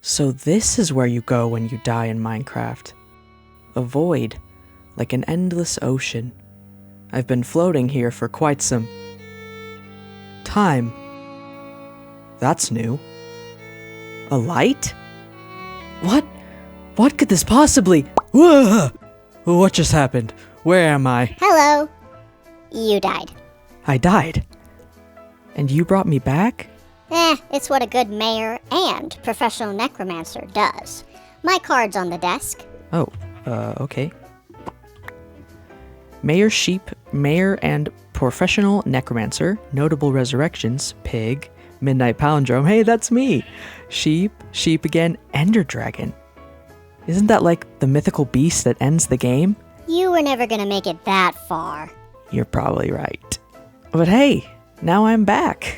So this is where you go when you die in Minecraft. A void, like an endless ocean. I've been floating here for quite some time. That's new. A light? What could this possibly? Whoa! What just happened? Where am I? Hello. You died. I died. And you brought me back? It's what a good mayor and professional necromancer does. My card's on the desk. Oh, okay. Mayor Sheep, Mayor and Professional Necromancer, Notable Resurrections, Pig, Midnight Palindrome, hey, that's me! Sheep again, Ender Dragon. Isn't that like the mythical beast that ends the game? You were never gonna make it that far. You're probably right. But hey, now I'm back.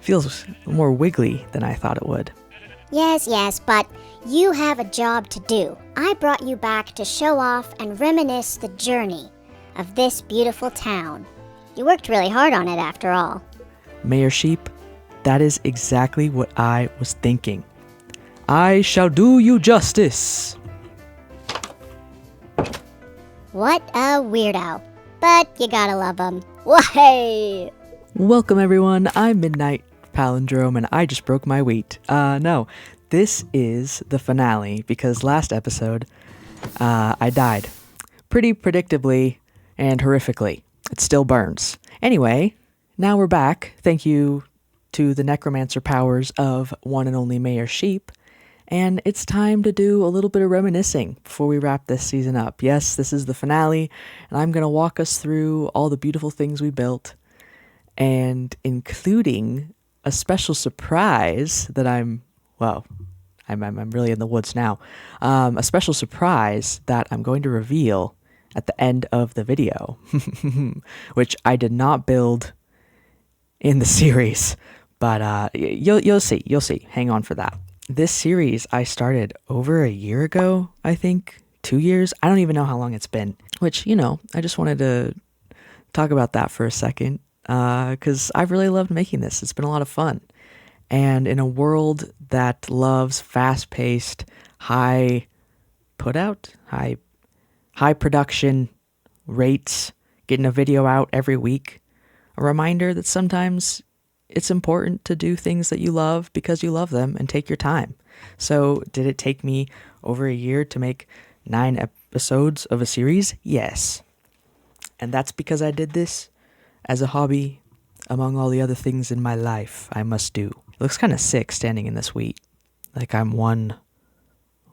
Feels more wiggly than I thought it would. Yes, but you have a job to do. I brought you back to show off and reminisce the journey of this beautiful town. You worked really hard on it after all. Mayor Sheep, that is exactly what I was thinking. I shall do you justice. What a weirdo. But you gotta love him. Why? Welcome everyone, I'm Midnight Palindrome and I just broke my wheat. No, this is the finale because last episode, I died. Pretty predictably and horrifically. It still burns. Anyway, now we're back. Thank you to the necromancer powers of one and only Mayor Sheep. And it's time to do a little bit of reminiscing before we wrap this season up. Yes, this is the finale, and I'm going to walk us through all the beautiful things we built, and including a special surprise that I'm really in the woods now. A special surprise that I'm going to reveal at the end of the video, which I did not build in the series, but you'll see. Hang on for that. This series I started over a year ago, I think. 2 years? I don't even know how long it's been. Which, I just wanted to talk about that for a second, because I've really loved making this. It's been a lot of fun. And in a world that loves fast-paced, high production rates, getting a video out every week, a reminder that sometimes it's important to do things that you love because you love them and take your time. So did it take me over a year to make 9 episodes of a series? Yes. And that's because I did this as a hobby among all the other things in my life I must do. It looks kind of sick standing in this wheat, like I'm one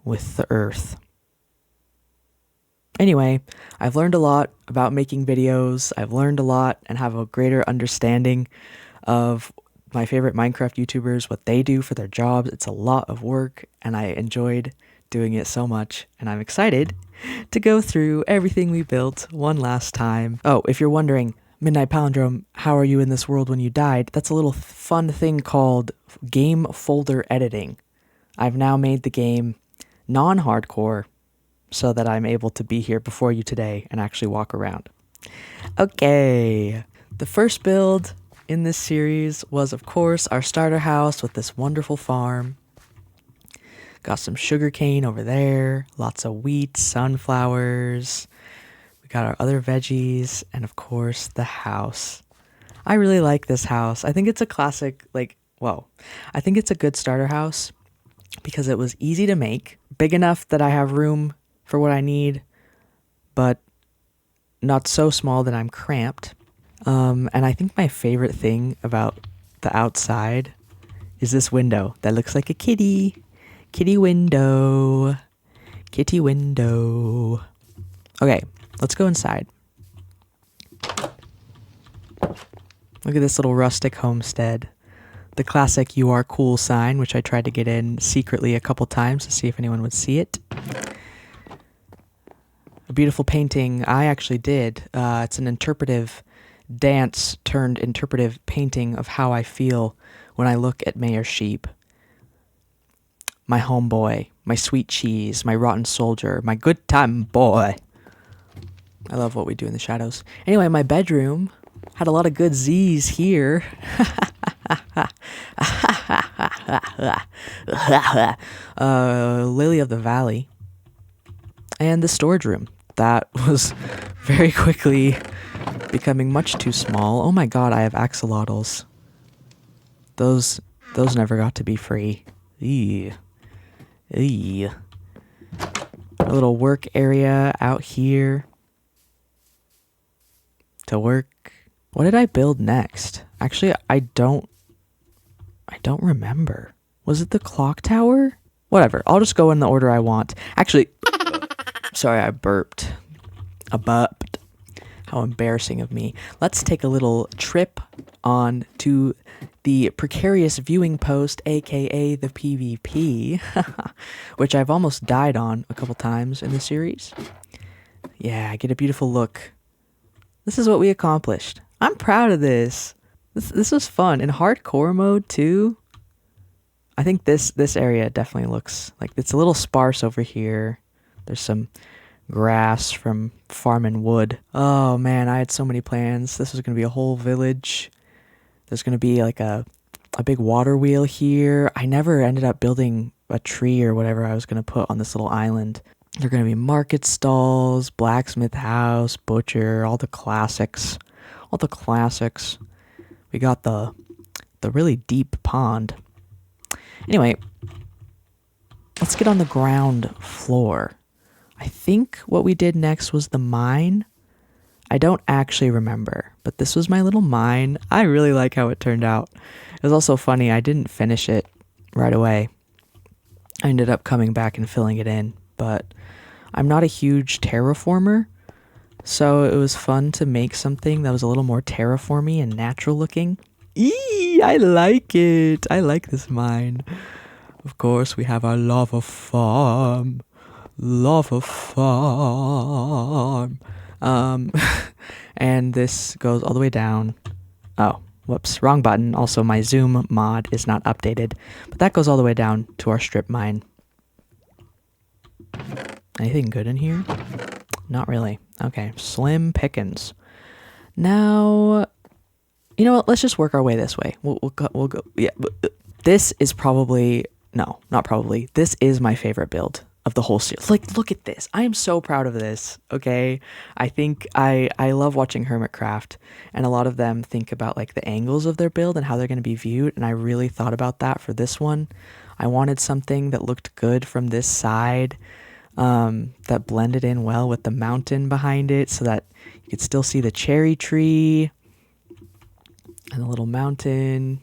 with the earth. Anyway, I've learned a lot about making videos. I've learned a lot and have a greater understanding of my favorite Minecraft YouTubers, what they do for their jobs. It's a lot of work, and I enjoyed doing it so much, and I'm excited to go through everything we built one last time. Oh, if you're wondering, Midnight Palindrome, how are you in this world when you died? That's a little fun thing called game folder editing. I've now made the game non-hardcore so that I'm able to be here before you today and actually walk around. Okay, the first build in this series was, of course, our starter house with this wonderful farm. Got some sugarcane over there, lots of wheat, sunflowers. We got our other veggies, and of course, the house. I really like this house. I think it's a classic, I think it's a good starter house because it was easy to make, big enough that I have room for what I need, but not so small that I'm cramped. And I think my favorite thing about the outside is this window that looks like a kitty. Kitty window. Kitty window. Okay, let's go inside. Look at this little rustic homestead. The classic "You are cool" sign, which I tried to get in secretly a couple times to see if anyone would see it. A beautiful painting I actually did. It's an interpretive dance turned interpretive painting of how I feel when I look at Mayor Sheep. My homeboy, my sweet cheese, my rotten soldier, my good time boy. I love what we do in the shadows. Anyway, my bedroom had a lot of good Z's here. Lily of the Valley, and the storage room. That was very quickly becoming much too small. Oh my god, I have axolotls. Those never got to be free. Eee. Eee. A little work area out here to work. What did I build next? Actually, I don't remember. Was it the clock tower? Whatever. I'll just go in the order I want. Actually, sorry, I burped. I burped. How embarrassing of me. Let's take a little trip on to the precarious viewing post, aka the PvP, which I've almost died on a couple times in the series. Yeah, I get a beautiful look. This is what we accomplished. I'm proud of this. This was fun. In hardcore mode too. I think this area definitely looks like it's a little sparse over here. There's some grass from farming wood. Oh man, I had so many plans. This was gonna be a whole village. There's gonna be like a big water wheel here. I never ended up building a tree or whatever I was gonna put on this little island. There are gonna be market stalls, blacksmith house, butcher, all the classics. All the classics. We got the really deep pond. Anyway, let's get on the ground floor. I think what we did next was the mine. I don't actually remember, but this was my little mine. I really like how it turned out. It was also funny, I didn't finish it right away. I ended up coming back and filling it in, but I'm not a huge terraformer, so it was fun to make something that was a little more terraformy and natural looking. Eee, I like it. I like this mine. Of course, we have our lava farm. Lava farm. And this goes all the way down. Oh, whoops, wrong button. Also, my zoom mod is not updated, but that goes all the way down to our strip mine. Anything good in here? Not really. Okay, slim pickings. Now, you know what? Let's just work our way this way. We'll go. Yeah, this is probably not probably. This is my favorite build of the whole series. Like, look at this. I am so proud of this. Okay, I think I love watching Hermitcraft, and a lot of them think about like the angles of their build and how they're going to be viewed. And I really thought about that for this one. I wanted something that looked good from this side, that blended in well with the mountain behind it, so that you could still see the cherry tree and the little mountain.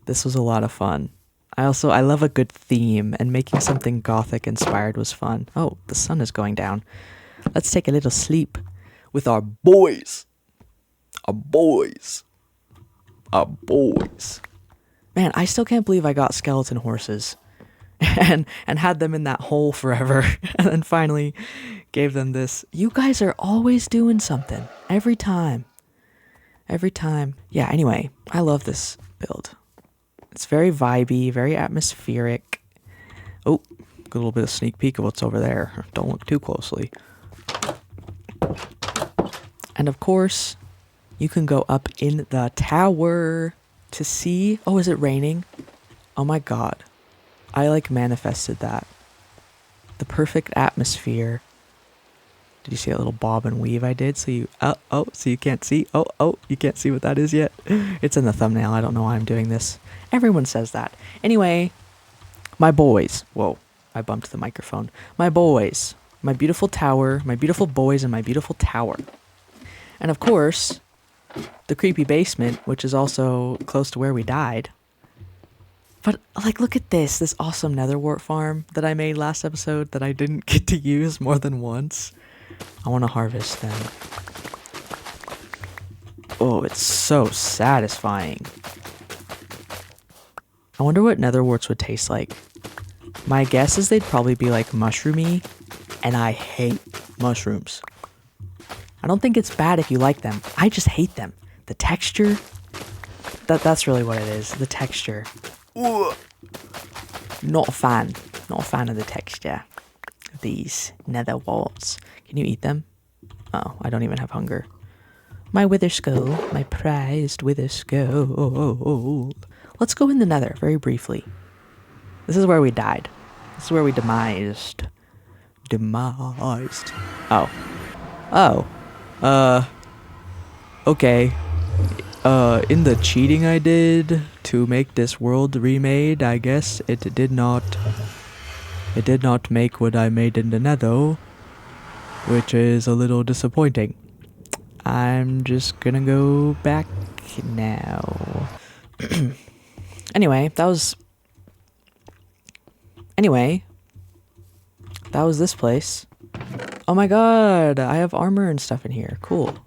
This was a lot of fun. I love a good theme, and making something gothic inspired was fun. Oh, the sun is going down. Let's take a little sleep with our boys. Our boys. Our boys. Man, I still can't believe I got skeleton horses and had them in that hole forever, and then finally gave them this. You guys are always doing something. Every time. Every time. Yeah, anyway, I love this build. It's very vibey, very atmospheric. Oh, a little bit of sneak peek of what's over there. Don't look too closely. And of course, you can go up in the tower to see. Oh, is it raining? Oh my god. I like manifested that. The perfect atmosphere. Did you see that little bob and weave I did? So you, so you can't see? You can't see what that is yet? It's in the thumbnail. I don't know why I'm doing this. Everyone says that. Anyway, my boys. Whoa, I bumped the microphone. My boys. My beautiful tower. My beautiful boys and my beautiful tower. And of course, the creepy basement, which is also close to where we died. But, like, look at this awesome netherwort farm that I made last episode that I didn't get to use more than once. I want to harvest them. Oh, it's so satisfying. I wonder what netherworts would taste like. My guess is they'd probably be like mushroomy, and I hate mushrooms. I don't think it's bad if you like them. I just hate them. The texture, that's really what it is. The texture. Ugh. Not a fan. Not a fan of the texture of these netherworts. Can you eat them? Oh, I don't even have hunger. My wither skull, my prized wither skull. Let's go in the nether very briefly. This is where we died. This is where we demised. Demised. Oh. Oh. Okay. In the cheating I did to make this world remade, I guess it did not make what I made in the nether, which is a little disappointing. I'm just gonna go back now. Anyway, that was this place. Oh my god, I have armor and stuff in here. Cool.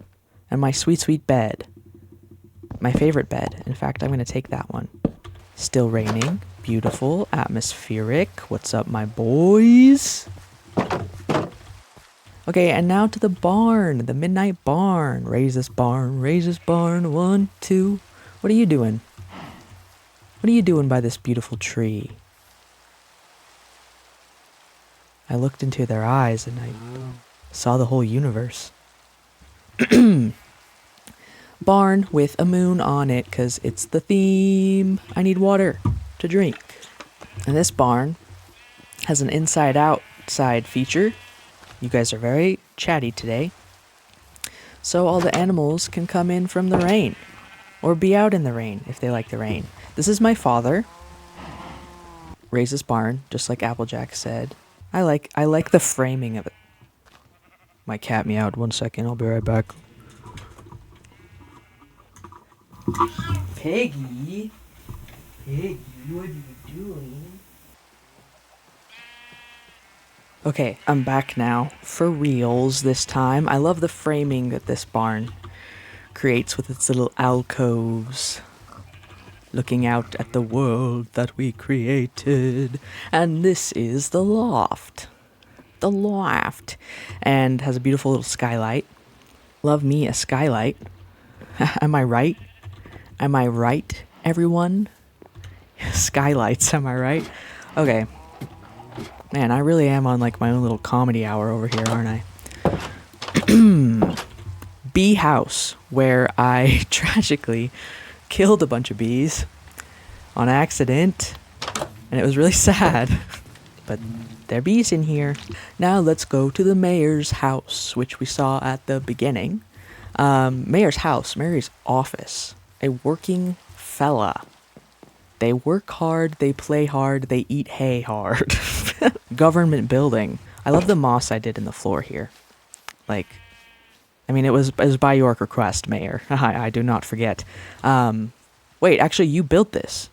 And my sweet, sweet bed. My favorite bed. In fact, I'm going to take that one. Still raining. Beautiful. Atmospheric. What's up, my boys? Okay, and now to the barn. The midnight barn. Raise this barn. Raise this barn. 1, 2. What are you doing? What are you doing by this beautiful tree? I looked into their eyes and I saw the whole universe. Barn with a moon on it because it's the theme. I need water to drink. And this barn has an inside-outside feature. You guys are very chatty today. So all the animals can come in from the rain. Or be out in the rain if they like the rain. This is my father. Raise this barn, just like Applejack said. I like the framing of it. My cat meowed. 1 second, I'll be right back. Piggy? Piggy, what are you doing? Okay, I'm back now. For reals this time. I love the framing that this barn creates with its little alcoves. Looking out at the world that we created. And this is the loft. The loft. And has a beautiful little skylight. Love me a skylight. Am I right? Am I right, everyone? Skylights, am I right? Okay. Man, I really am on like my own little comedy hour over here, aren't I? Bee house, where I tragically killed a bunch of bees on accident. And it was really sad. But there are bees in here. Now let's go to the mayor's house, which we saw at the beginning. Mayor's house, mayor's office. A working fella. They work hard, they play hard, they eat hay hard. Government building. I love the moss I did in the floor here. Like, I mean, it was by your request, Mayor. I do not forget. Wait, actually, you built this.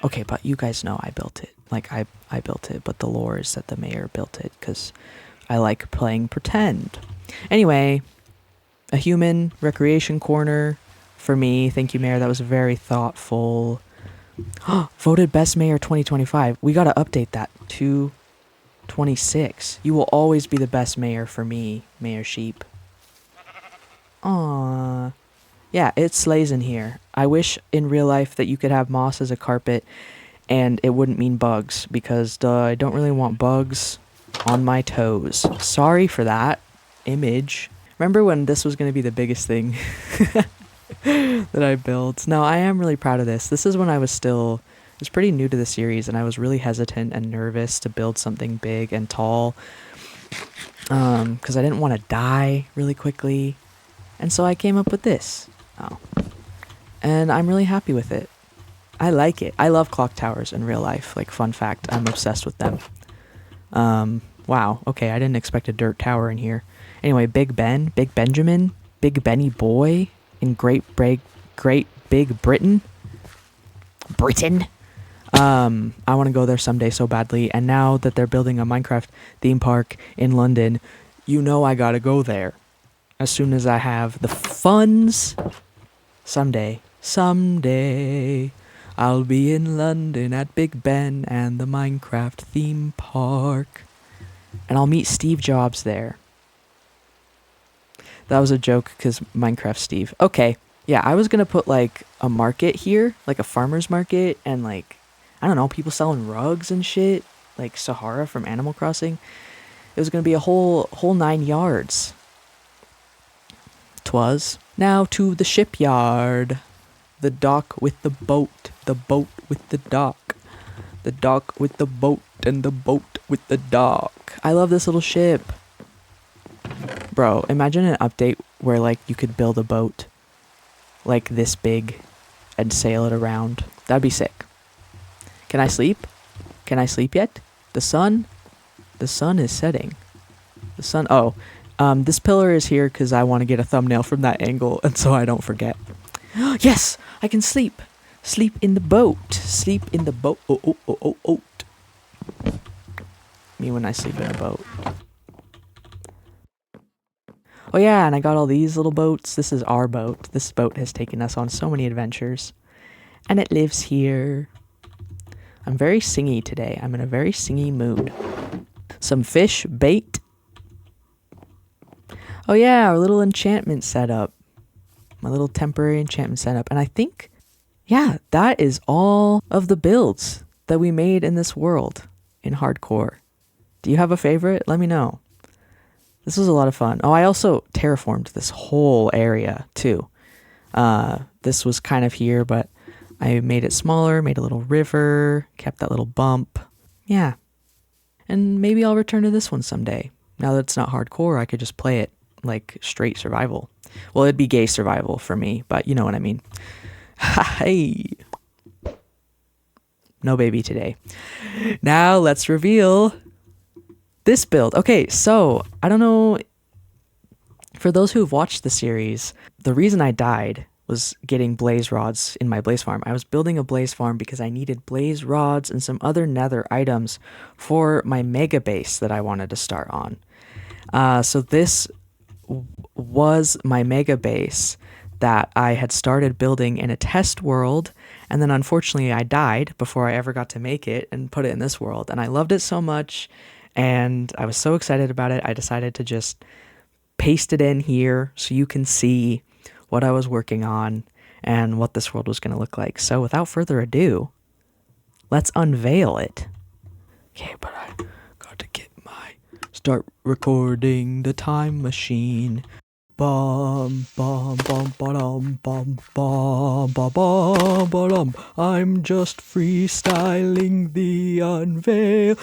Okay, but you guys know I built it. Like, I built it, but the lore is that the mayor built it, because I like playing pretend. Anyway, a human recreation corner for me. Thank you, Mayor. That was very thoughtful. Voted Best Mayor 2025. We gotta update that to 26. You will always be the best mayor for me, Mayor Sheep. Aww. Yeah, it slays in here. I wish in real life that you could have moss as a carpet and it wouldn't mean bugs, because I don't really want bugs on my toes. Sorry for that image. Remember when this was going to be the biggest thing that I built? No, I am really proud of this. This is when I was pretty new to the series, and I was really hesitant and nervous to build something big and tall, because I didn't want to die really quickly. And so I came up with this. Oh. And I'm really happy with it. I like it. I love clock towers in real life. Like, fun fact, I'm obsessed with them. Wow. Okay, I didn't expect a dirt tower in here. Anyway, Big Benjamin, Big Benny Boy in Great Big Britain. I want to go there someday so badly. And now that they're building a Minecraft theme park in London, you know I gotta go there. As soon as I have the funds. Someday, I'll be in London at Big Ben and the Minecraft theme park. And I'll meet Steve Jobs there. That was a joke because Minecraft Steve. Okay, yeah, I was going to put like a market here, like a farmer's market, and like, I don't know, people selling rugs and shit, like Sahara from Animal Crossing. It was going to be a whole 9 yards. 'Twas. Now to the shipyard. The dock with the boat. The boat with the dock. The dock with the boat and the boat with the dock. I love this little ship. Bro, imagine an update where like you could build a boat like this big and sail it around. That'd be sick. Can I sleep? Can I sleep yet? The sun is setting. This pillar is here because I want to get a thumbnail from that angle and so I don't forget. Yes, I can sleep. Sleep in the boat. Sleep in the boat. Oh. Me when I sleep in a boat. Oh yeah, and I got all these little boats. This is our boat. This boat has taken us on so many adventures. And it lives here. I'm very singy today. I'm in a very singy mood. Some fish bait. Oh yeah, our little enchantment setup. My little temporary enchantment setup. And I think, yeah, that is all of the builds that we made in this world in hardcore. Do you have a favorite? Let me know. This was a lot of fun. Oh, I also terraformed this whole area too. This was kind of here, but I made it smaller, made a little river, kept that little bump. Yeah. And maybe I'll return to this one someday. Now that it's not hardcore, I could just play it like straight survival. Well, it'd be gay survival for me, but you know what I mean. Hey. No baby today. Now let's reveal this build. Okay, so I don't know. For those who've watched the series, the reason I died was getting blaze rods in my blaze farm. I was building a blaze farm because I needed blaze rods and some other nether items for my mega base that I wanted to start on. So this was my mega base that I had started building in a test world, and then unfortunately I died before I ever got to make it and put it in this world. And I loved it so much, and I was so excited about it, I decided to just paste it in here so you can see what I was working on and what this world was going to look like. So without further ado, let's unveil it. Okay, but I got to start recording the time machine. Bum bum bum ba-dum bum bum ba bum ba-dum. I'm just freestyling the unveiling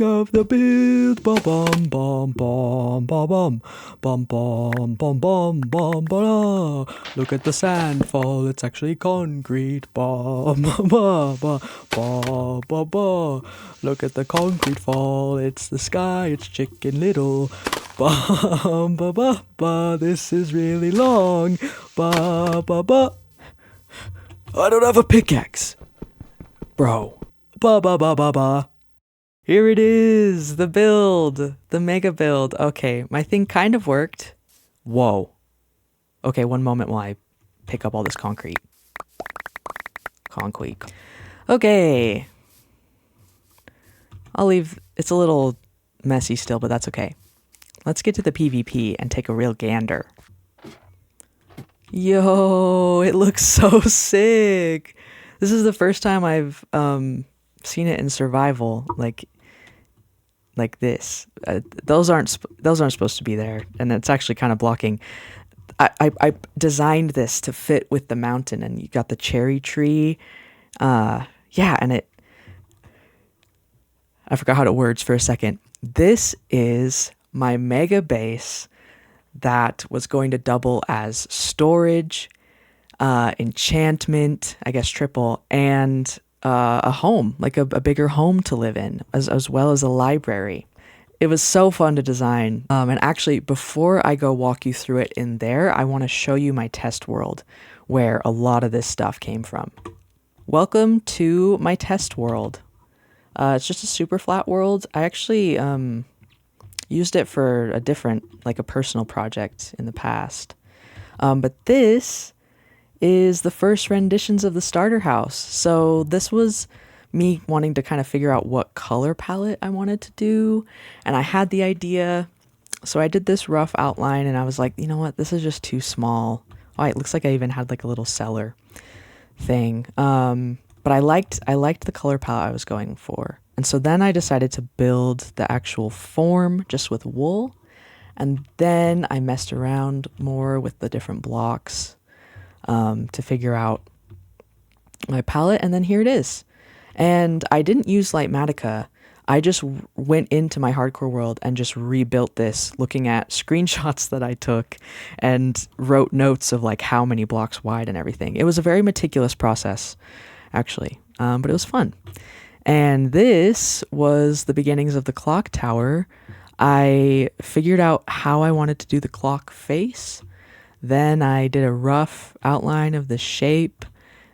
of the build. Ba bum bum bum ba bum bum bum bum bum bum ba. Look at the sand fall, it's actually concrete. Ba ba ba ba ba ba. Look at the concrete fall, it's the sky, it's Chicken Little. Ba ba ba ba, this is really long. Ba ba ba. I don't have a pickaxe, bro. Ba ba ba ba ba. Here it is, the build, the mega build. Okay, my thing kind of worked. Whoa. Okay, one moment while I pick up all this concrete. Okay. I'll leave. It's a little messy still, but that's okay. Let's get to the PvP and take a real gander. Yo, it looks so sick. This is the first time I've seen it in survival, like this. Those aren't supposed to be there, and it's actually kind of blocking. I designed this to fit with the mountain, and you got the cherry tree. Yeah, and I forgot how it words for a second. This is my mega base that was going to double as storage, enchantment, I guess triple, and a home, like a bigger home to live in, as well as a library. It was so fun to design. And actually, before I go walk you through it in there, I want to show you my test world where a lot of this stuff came from. Welcome to my test world. It's just a super flat world. I actually used it for a different, like a personal project in the past. But this is the first renditions of the starter house. So this was me wanting to kind of figure out what color palette I wanted to do. And I had the idea. So I did this rough outline and I was like, you know what? This is just too small. Oh, it looks like I even had like a little cellar thing. But I liked the color palette I was going for. And so then I decided to build the actual form just with wool. And then I messed around more with the different blocks. to figure out my palette, and then here it is. And I didn't use Lightmatica. I just went into my hardcore world and just rebuilt this, looking at screenshots that I took and wrote notes of like how many blocks wide and everything. It was a very meticulous process, actually, but it was fun. And this was the beginnings of the clock tower. I figured out how I wanted to do the clock face. Then I did a rough outline of the shape.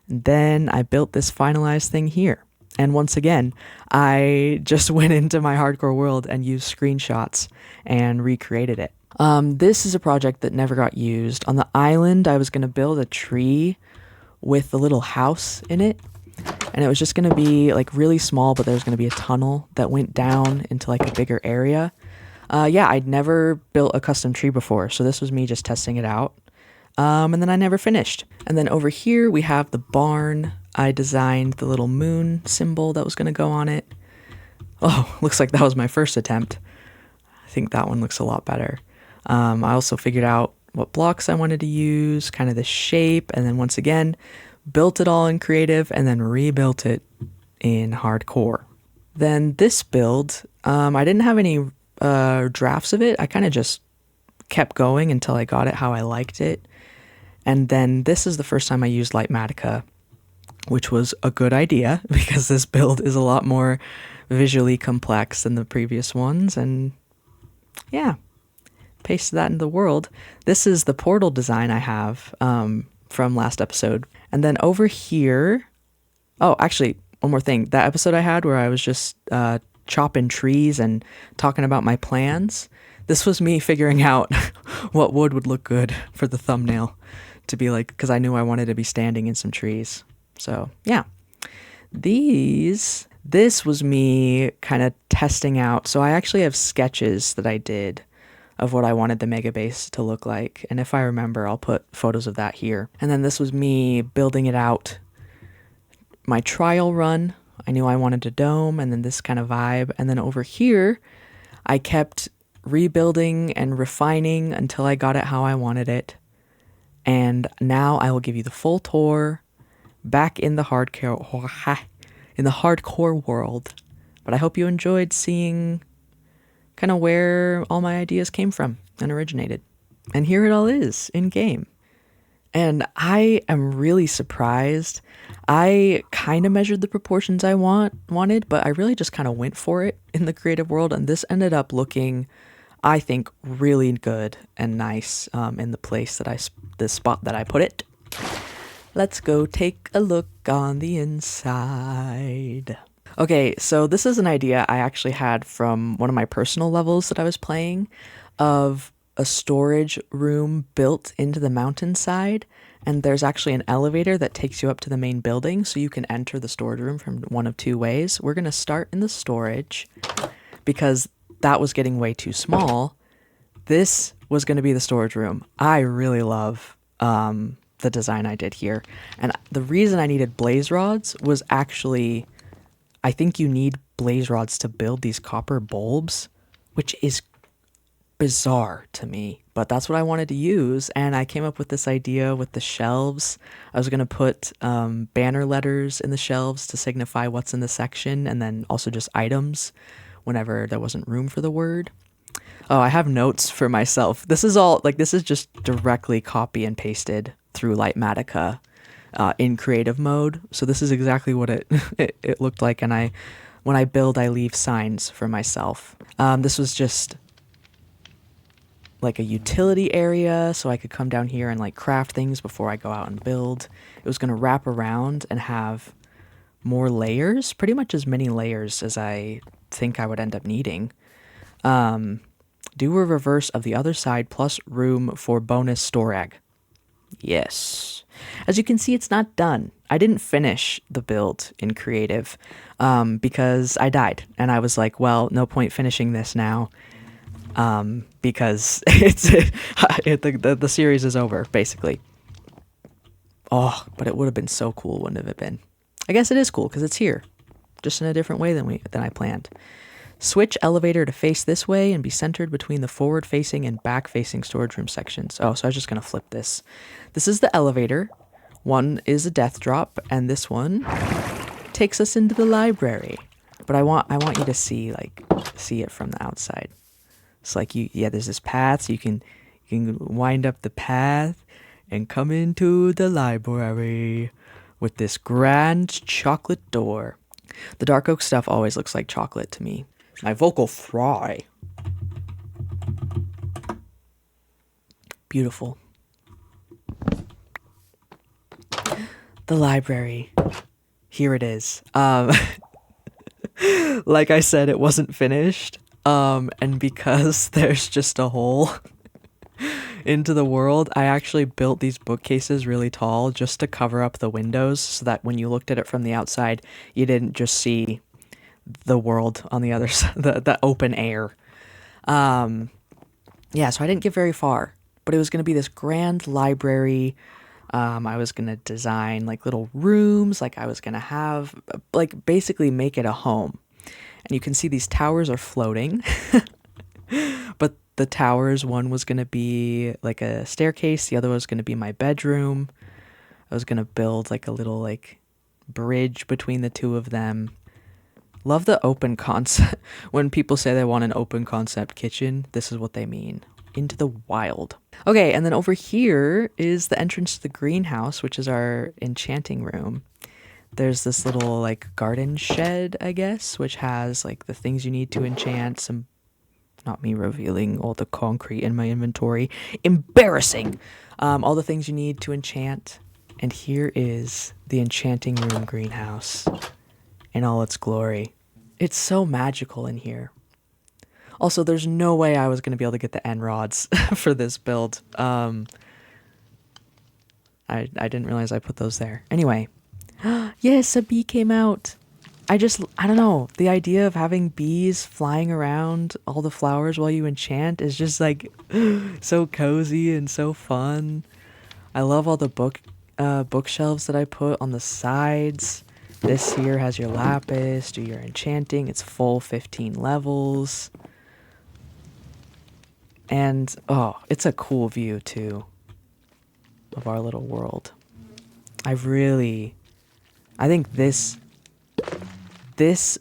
Then I built this finalized thing here. And once again, I just went into my hardcore world and used screenshots and recreated it. This is a project that never got used. On the island, I was going to build a tree with a little house in it. And it was just going to be like really small, but there was going to be a tunnel that went down into like a bigger area. Yeah, I'd never built a custom tree before, so this was me just testing it out. And then I never finished. And then over here we have the barn. I designed the little moon symbol that was going to go on it. Oh, looks like that was my first attempt. I think that one looks a lot better. I also figured out what blocks I wanted to use, kind of the shape, and then once again, built it all in creative and then rebuilt it in hardcore. Then this build, I didn't have any drafts of it. I kind of just kept going until I got it how I liked it. And then this is the first time I used Lightmatica, which was a good idea because this build is a lot more visually complex than the previous ones. And yeah, pasted that into the world. This is the portal design I have from last episode. And then over here, oh, actually, one more thing. That episode I had where I was just chopping trees and talking about my plans, this was me figuring out what wood would look good for the thumbnail to be like, because I knew I wanted to be standing in some trees. So yeah, this was me kind of testing out. So I actually have sketches that I did of what I wanted the mega base to look like. And if I remember, I'll put photos of that here. And then this was me building it out. My trial run, I knew I wanted a dome and then this kind of vibe. And then over here, I kept rebuilding and refining until I got it how I wanted it. And now I will give you the full tour back in the hardcore world. But I hope you enjoyed seeing kind of where all my ideas came from and originated. And here it all is in game. And I am really surprised. I kind of measured the proportions I wanted, but I really just kind of went for it in the creative world. And this ended up looking, I think, really good and nice in the place that the spot that I put it. Let's go take a look on the inside. Okay, so this is an idea I actually had from one of my personal levels that I was playing of a storage room built into the mountainside, and there's actually an elevator that takes you up to the main building, so you can enter the storage room from one of two ways. We're going to start in the storage because that was getting way too small. This was going to be the storage room. I really love the design I did here, and the reason I needed blaze rods was actually, I think you need blaze rods to build these copper bulbs, which is bizarre to me, but that's what I wanted to use. And I came up with this idea with the shelves. I was going to put banner letters in the shelves to signify what's in the section, and then also just items whenever there wasn't room for the word. Oh, I have notes for myself. This is all, like, this is just directly copy and pasted through Lightmatica in creative mode. So this is exactly what it looked like. And when I build, I leave signs for myself. This was just like a utility area, so I could come down here and like craft things before I go out and build. It was going to wrap around and have more layers, pretty much as many layers as I think I would end up needing. Do a reverse of the other side plus room for bonus storag. Yes. As you can see, it's not done. I didn't finish the build in creative because I died, and I was like, well, no point finishing this now. Because the series is over, basically. Oh, but it would have been so cool, wouldn't it been? I guess it is cool because it's here, just in a different way than I planned. Switch elevator to face this way and be centered between the forward-facing and back-facing storage room sections. Oh, so I was just going to flip this. This is the elevator. One is a death drop, and this one takes us into the library. But I want you to see it from the outside. It's like there's this path, so you can wind up the path and come into the library with this grand chocolate door. The dark oak stuff always looks like chocolate to me. My vocal fry. Beautiful. The library. Here it is. Like I said, it wasn't finished. And because there's just a hole into the world, I actually built these bookcases really tall just to cover up the windows so that when you looked at it from the outside, you didn't just see the world on the other side, the open air. Yeah, so I didn't get very far, but it was going to be this grand library. I was going to design like little rooms, like I was going to have, like basically make it a home. And you can see these towers are floating, but the towers, one was going to be like a staircase, the other was going to be my bedroom. I was going to build like a little like bridge between the two of them. Love the open concept. When people say they want an open concept kitchen, this is what they mean. Into the wild. Okay, and then over here is the entrance to the greenhouse, which is our enchanting room. There's this little like garden shed, I guess, which has like the things you need to enchant. Some, not me revealing all the concrete in my inventory. Embarrassing! All the things you need to enchant. And here is the enchanting room greenhouse in all its glory. It's so magical in here. Also, there's no way I was going to be able to get the end rods for this build. I didn't realize I put those there. Anyway. Yes, a bee came out. I don't know. The idea of having bees flying around all the flowers while you enchant is just like so cozy and so fun. I love all the bookshelves that I put on the sides. This here has your lapis, do your enchanting. It's full 15 levels. And, oh, it's a cool view, too, of our little world. I think this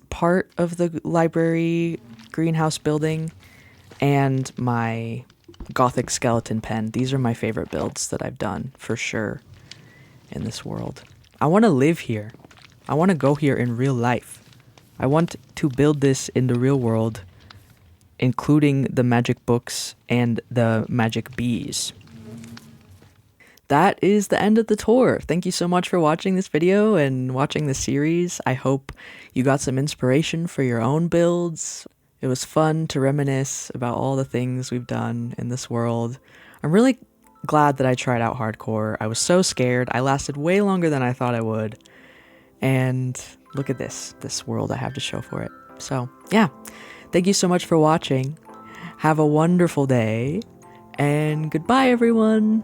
part of the library greenhouse building and my gothic skeleton pen, these are my favorite builds that I've done, for sure, in this world. I want to live here. I want to go here in real life. I want to build this in the real world, including the magic books and the magic bees. That is the end of the tour. Thank you so much for watching this video and watching the series. I hope you got some inspiration for your own builds. It was fun to reminisce about all the things we've done in this world. I'm really glad that I tried out hardcore. I was so scared. I lasted way longer than I thought I would. And look at this world I have to show for it. So, yeah. Thank you so much for watching. Have a wonderful day. And goodbye, everyone.